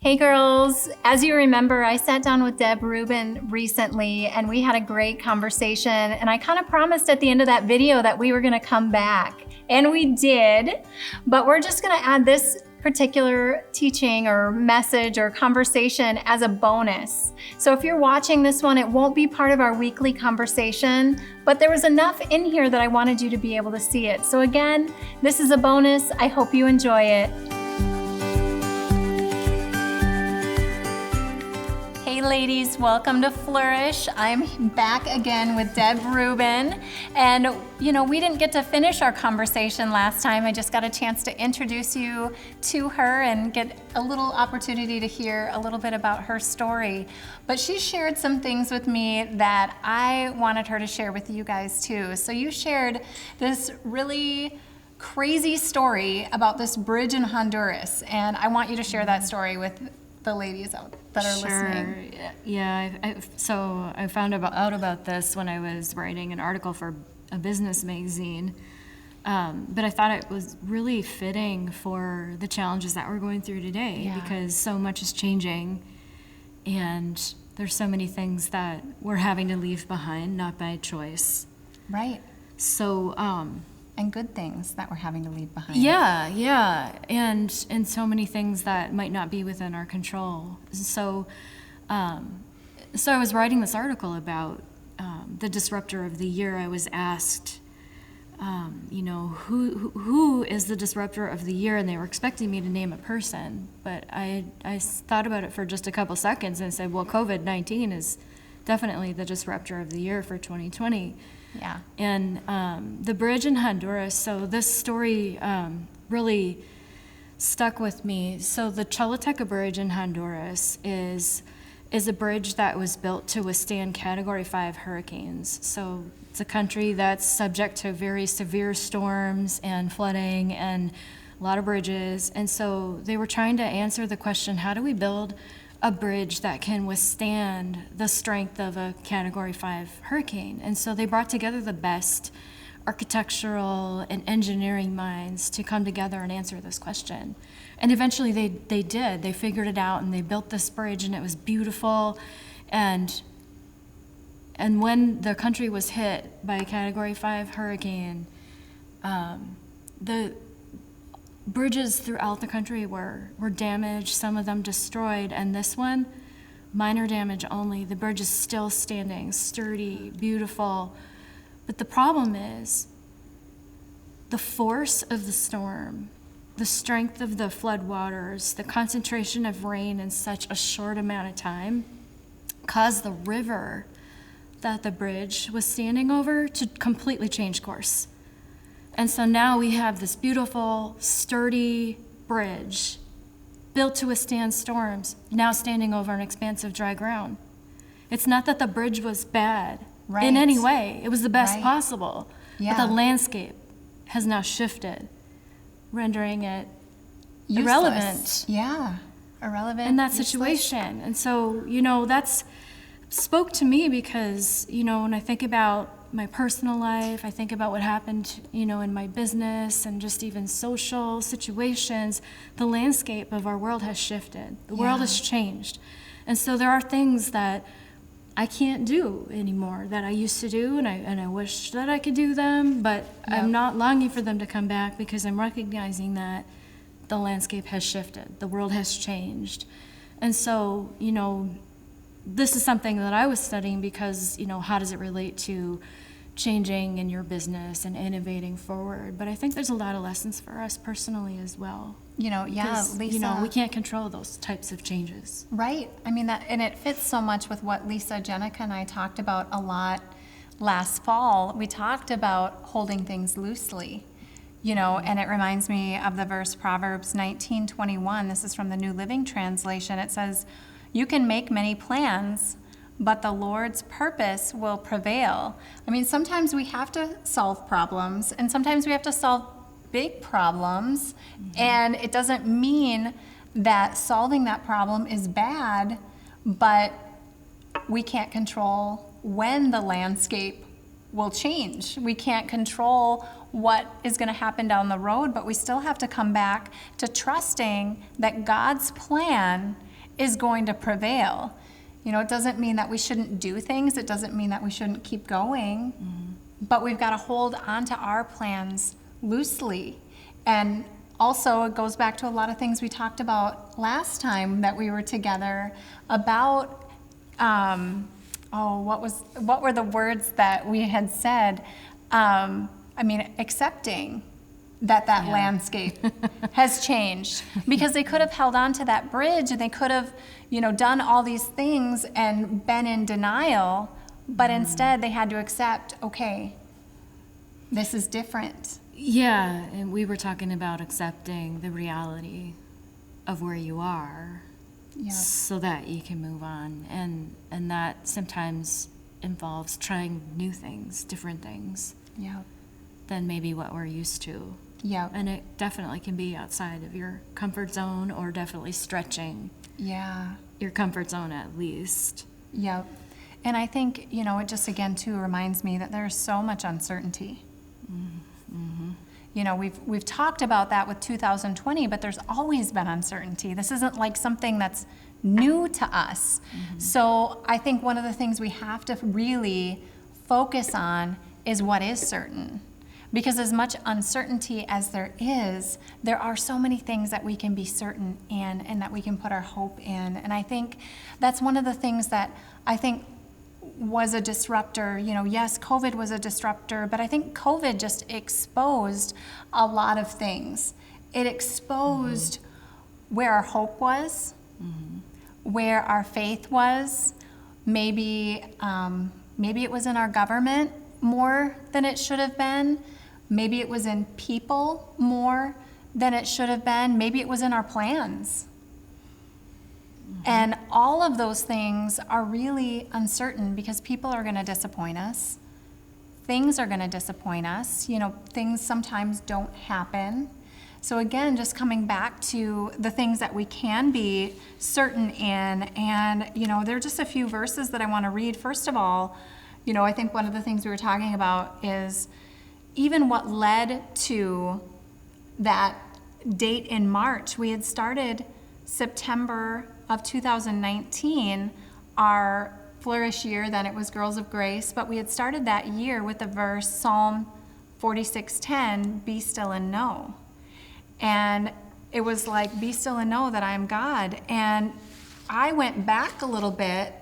Hey girls, as you remember, I sat down with Reuben recently and we had a great conversation, and I kind of promised at the end of that video that we were gonna come back, and we did, but we're just gonna add this particular teaching or message or conversation as a bonus. So if you're watching this one, it won't be part of our weekly conversation, but there was enough in here that I wanted you to be able to see it. So again, this is a bonus. I hope you enjoy it. Hey ladies, welcome to Flourish. I'm back again with Reuben. And we didn't get to finish our conversation last time. I just got a chance to introduce you to her and get a little opportunity to hear a little bit about her story. But she shared some things with me that I wanted her to share with you guys too. So you shared this really crazy story about this bridge in Honduras, and I want you to share that story with the ladies out that are listening. Yeah, I found out about this when I was writing an article for a business magazine, but I thought it was really fitting for the challenges that we're going through today, because so much is changing and there's so many things that we're having to leave behind, not by choice. Right. So, and good things that we're having to leave behind. Yeah, and so many things that might not be within our control. So I was writing this article about the disruptor of the year. I was asked, who is the disruptor of the year, and they were expecting me to name a person, but I thought about it for just a couple seconds and said, well, COVID-19 is definitely the disruptor of the year for 2020. Yeah. And the bridge in Honduras, so this story really stuck with me. So the Celeteca bridge in Honduras is a bridge that was built to withstand Category 5 hurricanes. So it's a country that's subject to very severe storms and flooding and a lot of bridges. And so they were trying to answer the question, how do we build a bridge that can withstand the strength of a Category 5 hurricane? And so they brought together the best architectural and engineering minds to come together and answer this question. And eventually they did. They figured it out and they built this bridge, and it was beautiful. And when the country was hit by a Category 5 hurricane, the bridges throughout the country were damaged, some of them destroyed, and this one, minor damage only. The bridge is still standing, sturdy, beautiful. But the problem is the force of the storm, the strength of the floodwaters, the concentration of rain in such a short amount of time caused the river that the bridge was standing over to completely change course. And so now we have this beautiful, sturdy bridge built to withstand storms, now standing over an expanse of dry ground. It's not that the bridge was bad in any way. It was the best possible. Yeah. But the landscape has now shifted, rendering it Useless. irrelevant. Yeah, irrelevant. In that useless. situation. And so, that's spoke to me because, when I think about my personal life, I think about what happened, in my business and just even social situations. The landscape of our world has shifted. The world has changed. And so there are things that I can't do anymore that I used to do, and I wish that I could do them, but I'm not longing for them to come back because I'm recognizing that the landscape has shifted. The world has changed. And so, this is something that I was studying because, how does it relate to changing in your business and innovating forward? But I think there's a lot of lessons for us personally as well. Lisa. We can't control those types of changes. Right. I mean, and it fits so much with what Lisa, Jenica, and I talked about a lot last fall. We talked about holding things loosely, and it reminds me of the verse Proverbs 19:21. This is from the New Living Translation. It says, "You can make many plans, but the Lord's purpose will prevail." I mean, sometimes we have to solve problems, and sometimes we have to solve big problems, and it doesn't mean that solving that problem is bad, but we can't control when the landscape will change. We can't control what is going to happen down the road, but we still have to come back to trusting that God's plan is going to prevail. It doesn't mean that we shouldn't do things. It doesn't mean that we shouldn't keep going. But we've got to hold on to our plans loosely. And also, it goes back to a lot of things we talked about last time that we were together about, what were the words that we had said? Accepting that landscape has changed, because they could have held on to that bridge and they could have, done all these things and been in denial, but instead they had to accept, okay, this is different. Yeah, and we were talking about accepting the reality of where you are, so that you can move on, and that sometimes involves trying new things, different things, than maybe what we're used to. And it definitely can be outside of your comfort zone, or definitely stretching your comfort zone at least. And I think, it just again too reminds me that there's so much uncertainty. We've talked about that with 2020, but there's always been uncertainty. This isn't like something that's new to us. So I think one of the things we have to really focus on is what is certain. Because as much uncertainty as there is, there are so many things that we can be certain in and that we can put our hope in. And I think that's one of the things that I think was a disruptor. Yes, COVID was a disruptor, but I think COVID just exposed a lot of things. It exposed where our hope was, where our faith was. Maybe it was in our government more than it should have been. Maybe it was in people more than it should have been. Maybe it was in our plans. And all of those things are really uncertain, because people are going to disappoint us. Things are going to disappoint us. Things sometimes don't happen. So again, just coming back to the things that we can be certain in. And, there are just a few verses that I want to read. First of all, I think one of the things we were talking about is even what led to that date in March. We had started September of 2019, our Flourish year, then it was Girls of Grace, but we had started that year with the verse Psalm 46:10, be still and know. And it was like, be still and know that I am God. And I went back a little bit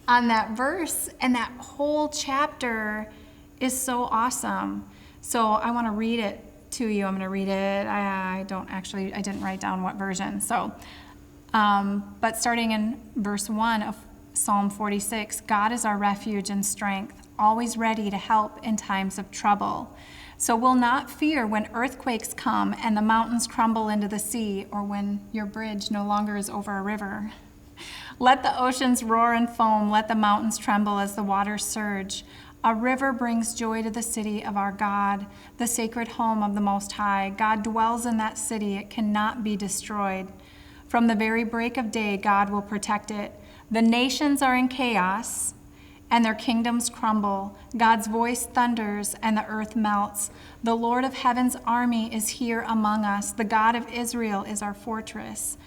on that verse, and that whole chapter is so awesome. So I want to read it to you. I'm going to read it. I didn't write down what version. So, but starting in verse 1 of Psalm 46, God is our refuge and strength, always ready to help in times of trouble. So we'll not fear when earthquakes come and the mountains crumble into the sea, or when your bridge no longer is over a river. Let the oceans roar and foam, let the mountains tremble as the waters surge. A river brings joy to the city of our God, the sacred home of the Most High. God dwells in that city, it cannot be destroyed. From the very break of day, God will protect it. The nations are in chaos, and their kingdoms crumble. God's voice thunders, and the earth melts. The Lord of heaven's army is here among us. The God of Israel is our fortress.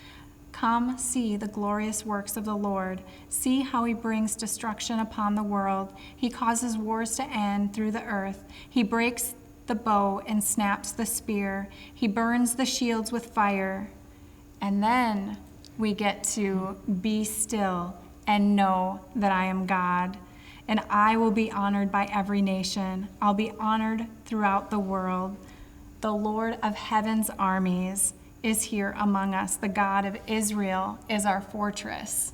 Come, see the glorious works of the Lord. See how he brings destruction upon the world. He causes wars to end through the earth. He breaks the bow and snaps the spear. He burns the shields with fire. And then we get to be still and know that I am God. And I will be honored by every nation. I'll be honored throughout the world. The Lord of heaven's armies is here among us. The God of Israel is our fortress.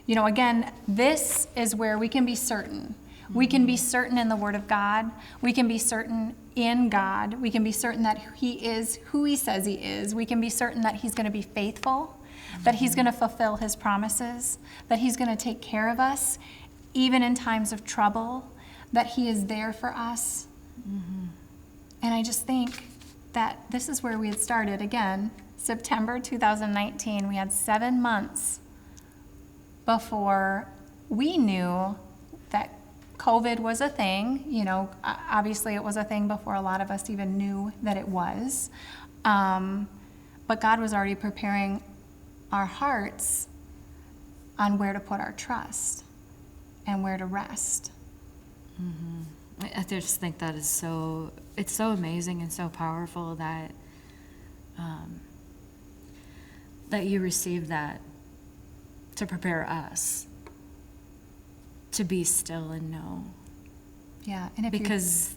Again, this is where we can be certain. We can be certain in the Word of God. We can be certain in God. We can be certain that he is who he says he is. We can be certain that he's going to be faithful, that he's going to fulfill his promises, that he's going to take care of us, even in times of trouble, that he is there for us. And I just think that this is where we had started again. September 2019, we had 7 months before we knew that COVID was a thing. Obviously it was a thing before a lot of us even knew that it was. But God was already preparing our hearts on where to put our trust and where to rest. I just think that is it's so amazing and so powerful that that you received that to prepare us to be still and know. Yeah, and if Because,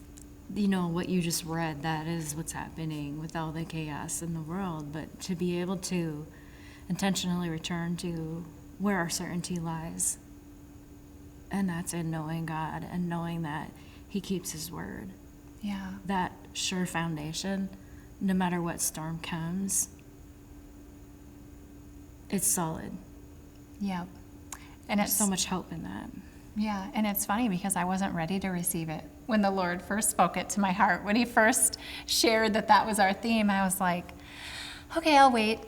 you know, what you just read, that is what's happening with all the chaos in the world. But to be able to intentionally return to where our certainty lies, and that's in knowing God and knowing that He keeps His word. yeah, That sure foundation, no matter what storm comes, it's solid. yeah. And There's it's so much hope in that. Yeah, and it's funny because I wasn't ready to receive it. When the Lord first spoke it to my heart, when He first shared that that was our theme, I was like, okay, I'll wait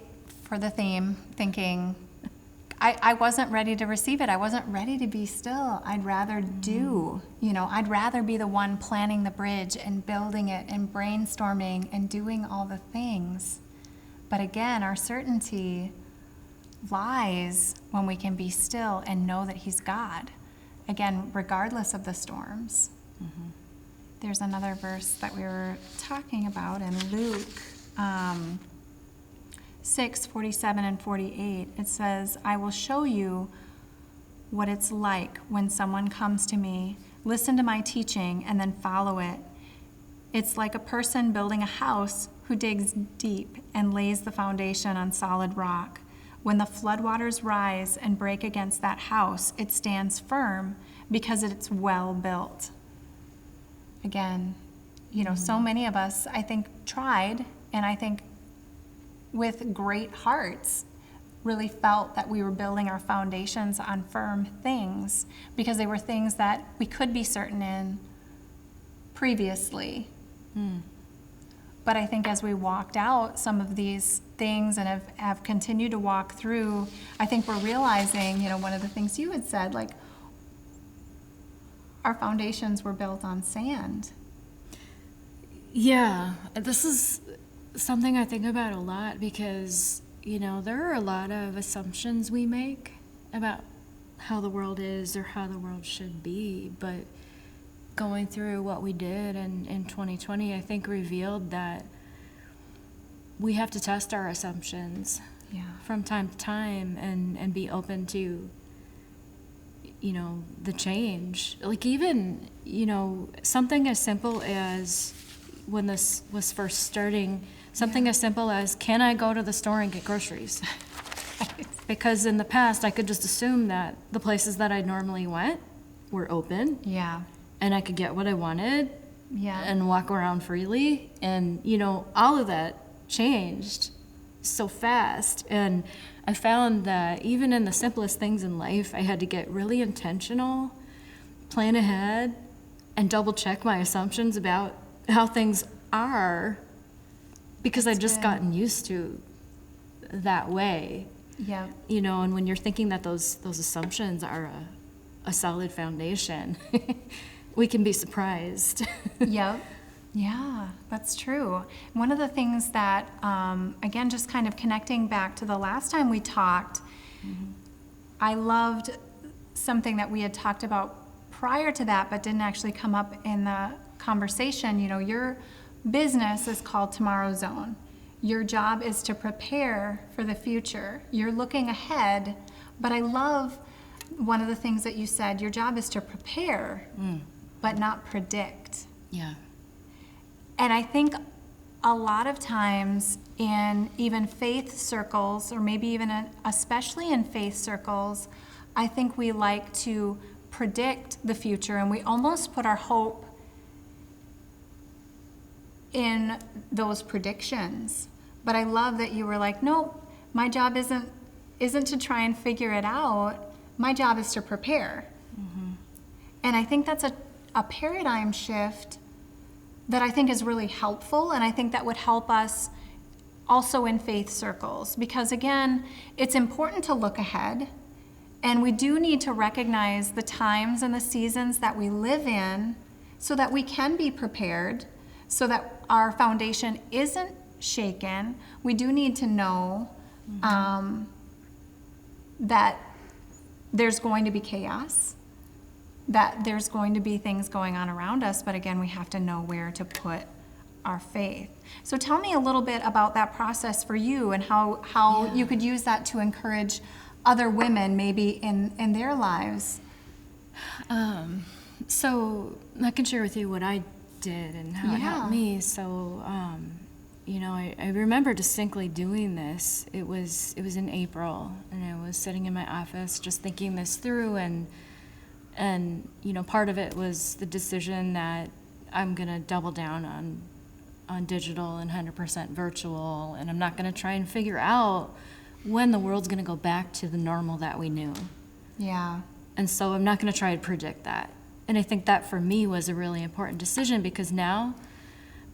for the theme, thinking I wasn't ready to receive it. I wasn't ready to be still. I'd rather I'd rather be the one planning the bridge and building it and brainstorming and doing all the things. But again, our certainty lies when we can be still and know that He's God. Again, regardless of the storms. There's another verse that we were talking about in Luke 6:47 and 48. It says, I will show you what it's like when someone comes to me, listen to my teaching, and then follow it. It's like a person building a house who digs deep and lays the foundation on solid rock. When the floodwaters rise and break against that house, it stands firm because it's well built. Again, so many of us, I think, tried, and I think with great hearts, really felt that we were building our foundations on firm things because they were things that we could be certain in previously. But I think as we walked out some of these things and have continued to walk through, I think we're realizing, one of the things you had said, like, our foundations were built on sand. Yeah, this is something I think about a lot because, there are a lot of assumptions we make about how the world is or how the world should be, but going through what we did in 2020, I think revealed that we have to test our assumptions from time to time and be open to, the change. Like even, something as simple as when this was first starting, something as simple as, can I go to the store and get groceries? Because in the past, I could just assume that the places that I normally went were open. Yeah. And I could get what I wanted and walk around freely. And, all of that changed so fast. And I found that even in the simplest things in life, I had to get really intentional, plan ahead, and double check my assumptions about how things are because I'd just gotten used to that way. Yeah. And when you're thinking that those assumptions are a solid foundation, we can be surprised. Yep. Yeah, that's true. One of the things that, again, just kind of connecting back to the last time we talked, I loved something that we had talked about prior to that, but didn't actually come up in the conversation. Your business is called Tomorrow Zone. Your job is to prepare for the future. You're looking ahead, but I love one of the things that you said, your job is to prepare, but not predict. Yeah. And I think a lot of times in even faith circles, or maybe even especially in faith circles, I think we like to predict the future and we almost put our hope in those predictions. But I love that you were like, nope, my job isn't to try and figure it out. My job is to prepare. And I think that's a paradigm shift that I think is really helpful, and I think that would help us also in faith circles. Because again, it's important to look ahead, and we do need to recognize the times and the seasons that we live in so that we can be prepared, so that our foundation isn't shaken. We do need to know that there's going to be chaos, that there's going to be things going on around us, but again, we have to know where to put our faith. So tell me a little bit about that process for you and how you could use that to encourage other women maybe in their lives. So I can share with you what I did and how it helped me. So, I remember distinctly doing this. It was in April, and I was sitting in my office just thinking this through, and part of it was the decision that I'm going to double down on digital and 100% virtual, and I'm not going to try and figure out when the world's going to go back to the normal that we knew. Yeah. And so I'm not going to try to predict that. And I think that for me was a really important decision, because now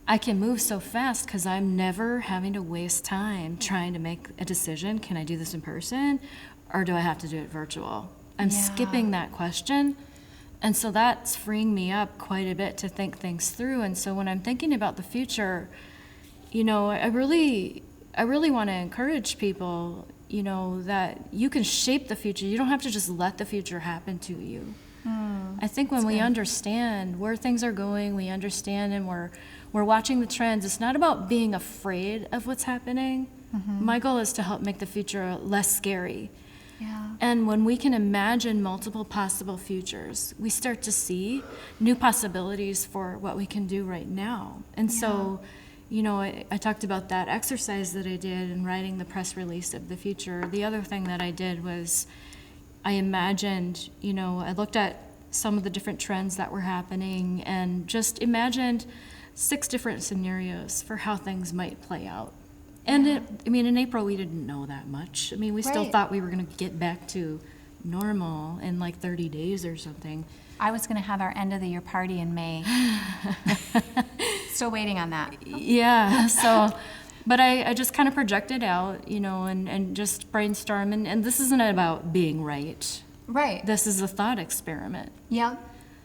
I can move so fast because I'm never having to waste time trying to make a decision. Can I do this in person, or do I have to do it virtual? I'm skipping that question. And so that's freeing me up quite a bit to think things through. And so when I'm thinking about the future, I really want to encourage people, that you can shape the future. You don't have to just let the future happen to you. I think when we understand where things are going, we understand, and we're watching the trends. It's not about being afraid of what's happening. My goal is to help make the future less scary. Yeah. And when we can imagine multiple possible futures, we start to see new possibilities for what we can do right now. And so, I talked about that exercise that I did in writing the press release of the future. The other thing that I did was I imagined, I looked at some of the different trends that were happening and just imagined 6 different scenarios for how things might play out. And in April, we didn't know that much. We still thought we were going to get back to normal in like 30 days or something. I was going to have our end of the year party in May. Still waiting on that. Yeah. So, but I just kind of projected out, and just brainstorm. And this isn't about being right. Right. This is a thought experiment. Yeah.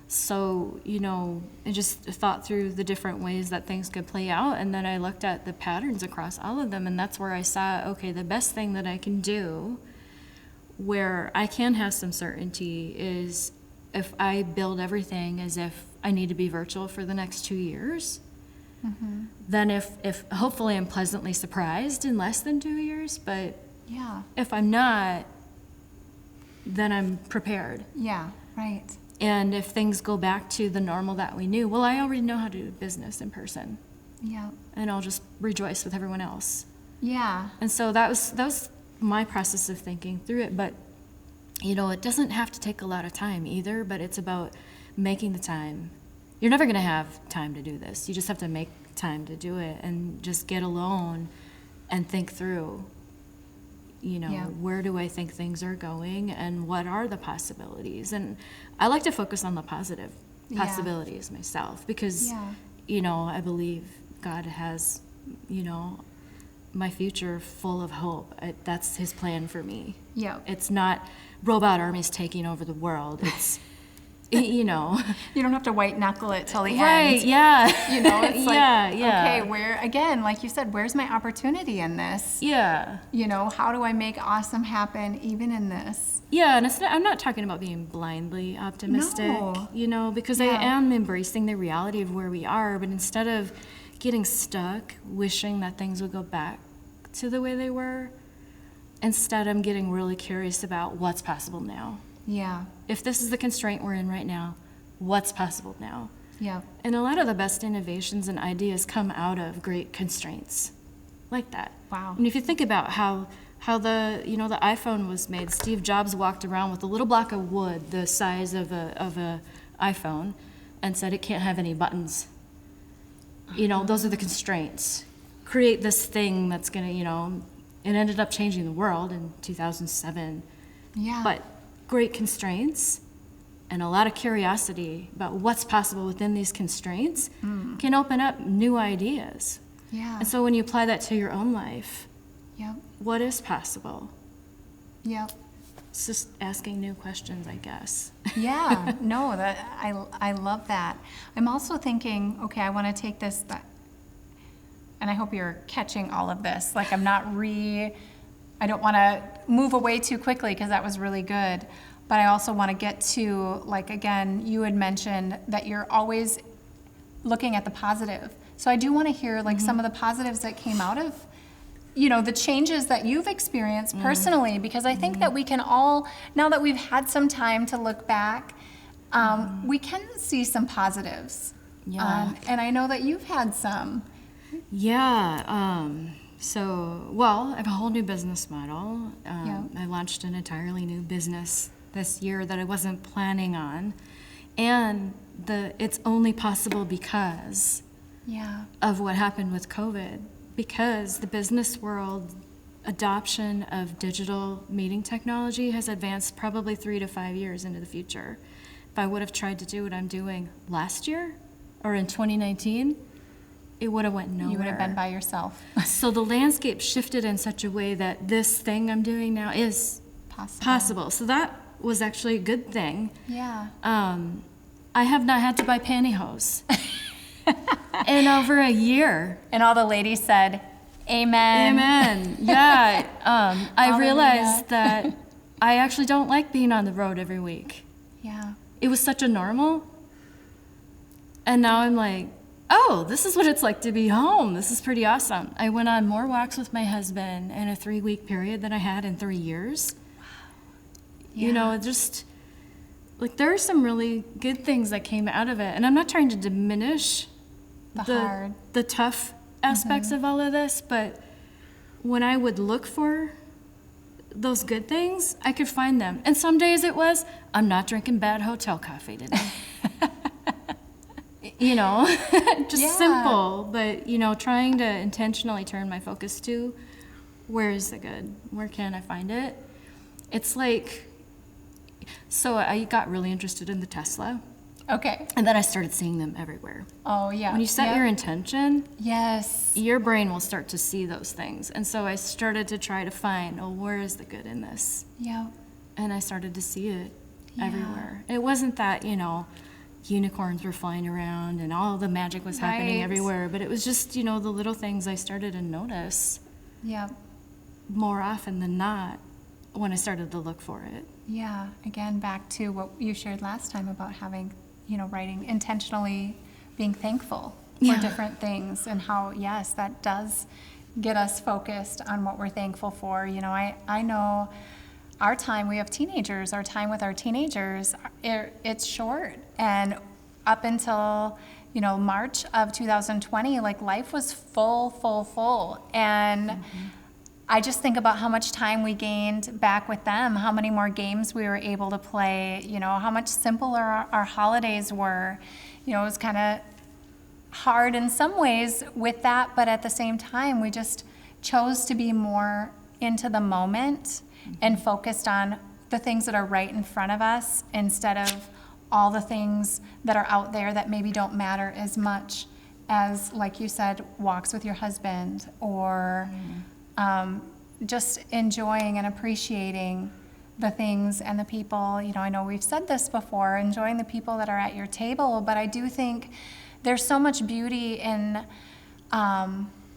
So, I just thought through the different ways that things could play out, and then I looked at the patterns across all of them, and that's where I saw, okay, the best thing that I can do where I can have some certainty is if I build everything as if I need to be virtual for the next 2 years, then if hopefully I'm pleasantly surprised in less than 2 years, but if I'm not, then I'm prepared. Yeah, right. And if things go back to the normal that we knew, well, I already know how to do business in person. Yeah. And I'll just rejoice with everyone else. Yeah. And so that was my process of thinking through it. But, it doesn't have to take a lot of time either, but it's about making the time. You're never going to have time to do this. You just have to make time to do it and just get alone and think through, where do I think things are going and what are the possibilities? And I like to focus on the positive possibilities myself because, I believe God has, my future full of hope. That's his plan for me. Yeah. It's not robot armies taking over the world. It's, You don't have to white knuckle it till the end. Right, yeah. It's like, okay, where, again, like you said, where's my opportunity in this? Yeah. How do I make awesome happen even in this? Yeah, and I'm not talking about being blindly optimistic, because I am embracing the reality of where we are, but instead of getting stuck wishing that things would go back to the way they were, instead I'm getting really curious about what's possible now. Yeah. If this is the constraint we're in right now, what's possible now? Yeah. And a lot of the best innovations and ideas come out of great constraints like that. Wow. And if you think about how the the iPhone was made, Steve Jobs walked around with a little block of wood the size of a iPhone and said it can't have any buttons. Those are the constraints. Create this thing that's going to, it ended up changing the world in 2007. Yeah. But great constraints and a lot of curiosity about what's possible within these constraints can open up new ideas. Yeah. And so when you apply that to your own life, Yep. what is possible? Yep. It's just asking new questions, I guess. Yeah, no, I love that. I'm also thinking, okay, I want to take this, and I hope you're catching all of this. Like I don't want to move away too quickly because that was really good. but I also want to get to, like, again, you had mentioned that you're always looking at the positive. So I do want to hear, like, some of the positives that came out of, you know, the changes that you've experienced personally, because I think that we can all, now that we've had some time to look back, we can see some positives. Yeah. And I know that you've had some. Yeah. Well, I have a whole new business model. Yeah. I launched an entirely new business this year that I wasn't planning on. And it's only possible because Yeah. of what happened with COVID. Because the business world adoption of digital meeting technology has advanced probably 3 to 5 years into the future. If I would have tried to do what I'm doing last year or in 2019, it would have went nowhere. You would have been by yourself. So the landscape shifted in such a way that this thing I'm doing now is possible. So that was actually a good thing. Yeah. I have not had to buy pantyhose in over a year. And all the ladies said, amen. Amen. Yeah. I Hallelujah. realized that I actually don't like being on the road every week. Yeah. It was such a normal. And now I'm like, oh, this is what it's like to be home. This is pretty awesome. I went on more walks with my husband in a 3-week period than I had in 3 years. Yeah. You know, just like there are some really good things that came out of it. And I'm not trying to diminish the tough aspects of all of this, but when I would look for those good things, I could find them. And some days it was, I'm not drinking bad hotel coffee today. You know, just simple, but, you know, trying to intentionally turn my focus to where is the good? Where can I find it? It's like, so I got really interested in the Tesla. Okay. And then I started seeing them everywhere. Oh, yeah. When you set your intention, Yes. your brain will start to see those things. And so I started to try to find, oh, where is the good in this? Yeah. And I started to see it Yeah. everywhere. It wasn't that, you know, unicorns were flying around and all the magic was happening Right. everywhere, but it was just, you know, the little things I started to notice Yeah. more often than not when I started to look for it. Yeah. Again, back to what you shared last time about having, you know, writing intentionally, being thankful for Yeah. different things, and how, yes, that does get us focused on what we're thankful for. You know, I know our time, we have teenagers, our time with our teenagers, it's short. And up until, you know, March of 2020, like, life was full. And I just think about how much time we gained back with them, how many more games we were able to play, you know, how much simpler our holidays were. You know, it was kind of hard in some ways with that, but at the same time, we just chose to be more into the moment and focused on the things that are right in front of us instead of all the things that are out there that maybe don't matter as much as, like you said, walks with your husband, or just enjoying and appreciating the things and the people. You know, I know we've said this before, enjoying the people that are at your table, but I do think there's so much beauty in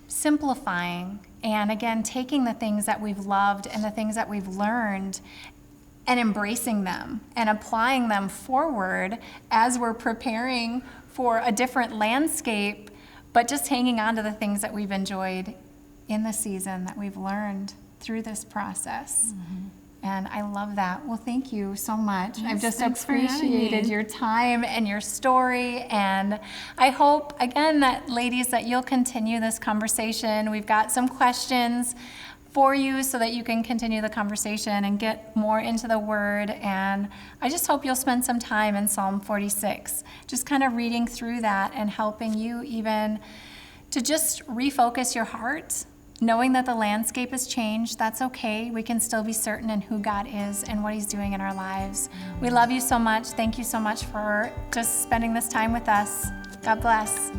simplifying, and again, taking the things that we've loved and the things that we've learned and embracing them and applying them forward as we're preparing for a different landscape, but just hanging on to the things that we've enjoyed in the season, that we've learned through this process. And I love that. Well, thank you so much. Yes, I've just thanks for having appreciated me. your time and your story. And I hope, again, that, ladies, that you'll continue this conversation. We've got some questions for you so that you can continue the conversation and get more into the Word. And I just hope you'll spend some time in Psalm 46, just kind of reading through that and helping you even to just refocus your heart, knowing that the landscape has changed. That's okay. We can still be certain in who God is and what He's doing in our lives. We love you so much. Thank you so much for just spending this time with us. God bless.